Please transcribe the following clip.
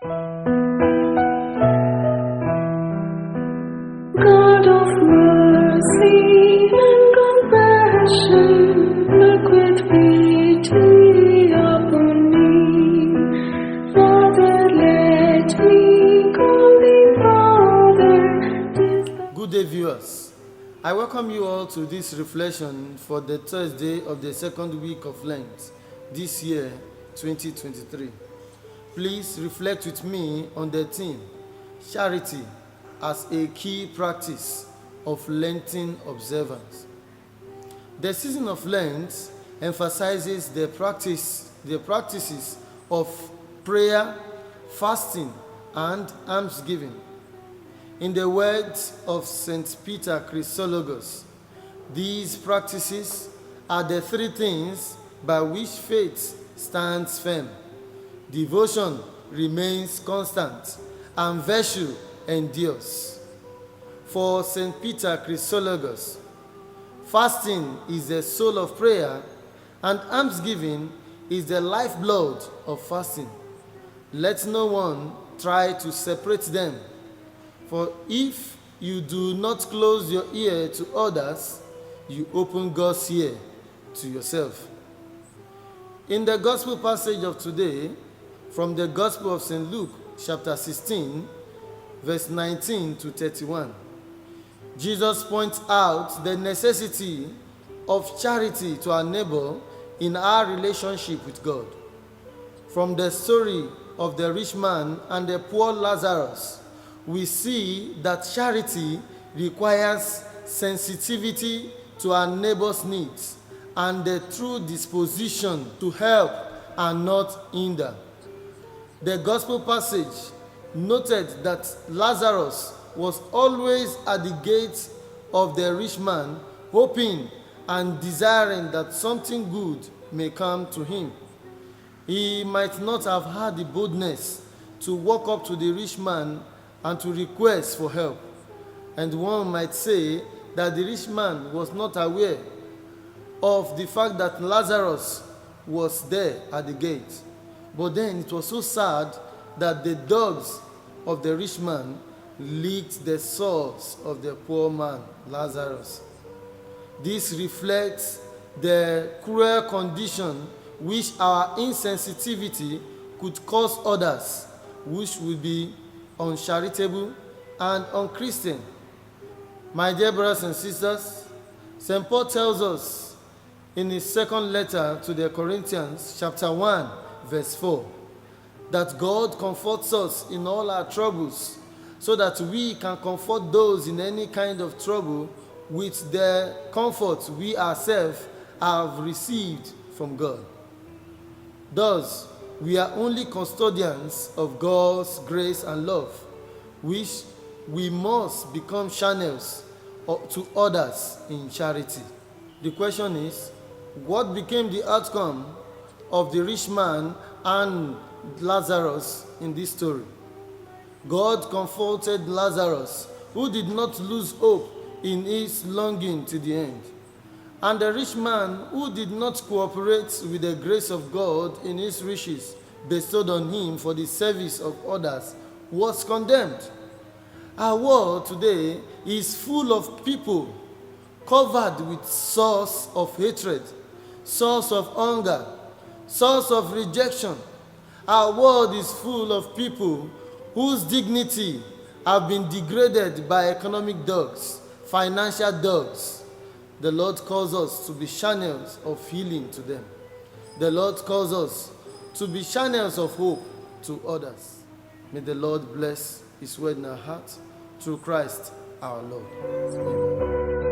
God of mercy and compassion, look with pity upon me. Father, let me call thee Father. Good day, viewers. I welcome you all to this reflection for the Thursday of the second week of Lent, this year, 2023. Please reflect with me on the theme, charity as a key practice of Lenten observance. The season of Lent emphasizes the practices of prayer, fasting, and almsgiving. In the words of St. Peter Chrysologus, these practices are the three things by which faith stands firm. Devotion remains constant, and virtue endures. For St. Peter Chrysologus, fasting is the soul of prayer, and almsgiving is the lifeblood of fasting. Let no one try to separate them. For if you do not close your ear to others, you open God's ear to yourself. In the gospel passage of today, from the Gospel of St. Luke, chapter 16, verse 19 to 31, Jesus points out the necessity of charity to our neighbor in our relationship with God. From the story of the rich man and the poor Lazarus, we see that charity requires sensitivity to our neighbor's needs and the true disposition to help and not hinder. The gospel passage noted that Lazarus was always at the gate of the rich man, hoping and desiring that something good may come to him. He might not have had the boldness to walk up to the rich man and to request for help. And one might say that the rich man was not aware of the fact that Lazarus was there at the gate. But then it was so sad that the dogs of the rich man licked the sores of the poor man, Lazarus. This reflects the cruel condition which our insensitivity could cause others, which would be uncharitable and unchristian. My dear brothers and sisters, St. Paul tells us in his second letter to the Corinthians, chapter 1, verse 4, that God comforts us in all our troubles, so that we can comfort those in any kind of trouble with the comfort we ourselves have received from God. Thus, we are only custodians of God's grace and love, which we must become channels to others in charity. The question is, what became the outcome of the rich man and Lazarus in this story? God comforted Lazarus, who did not lose hope in his longing to the end. And the rich man, who did not cooperate with the grace of God in his riches bestowed on him for the service of others, was condemned. Our world today is full of people covered with sores of hatred, sores of hunger, sores of rejection. Our world is full of people whose dignity have been degraded by economic dogs, financial dogs. The Lord calls us to be channels of healing to them. The Lord calls us to be channels of hope to others. May the Lord bless His word in our hearts through Christ our Lord. Amen.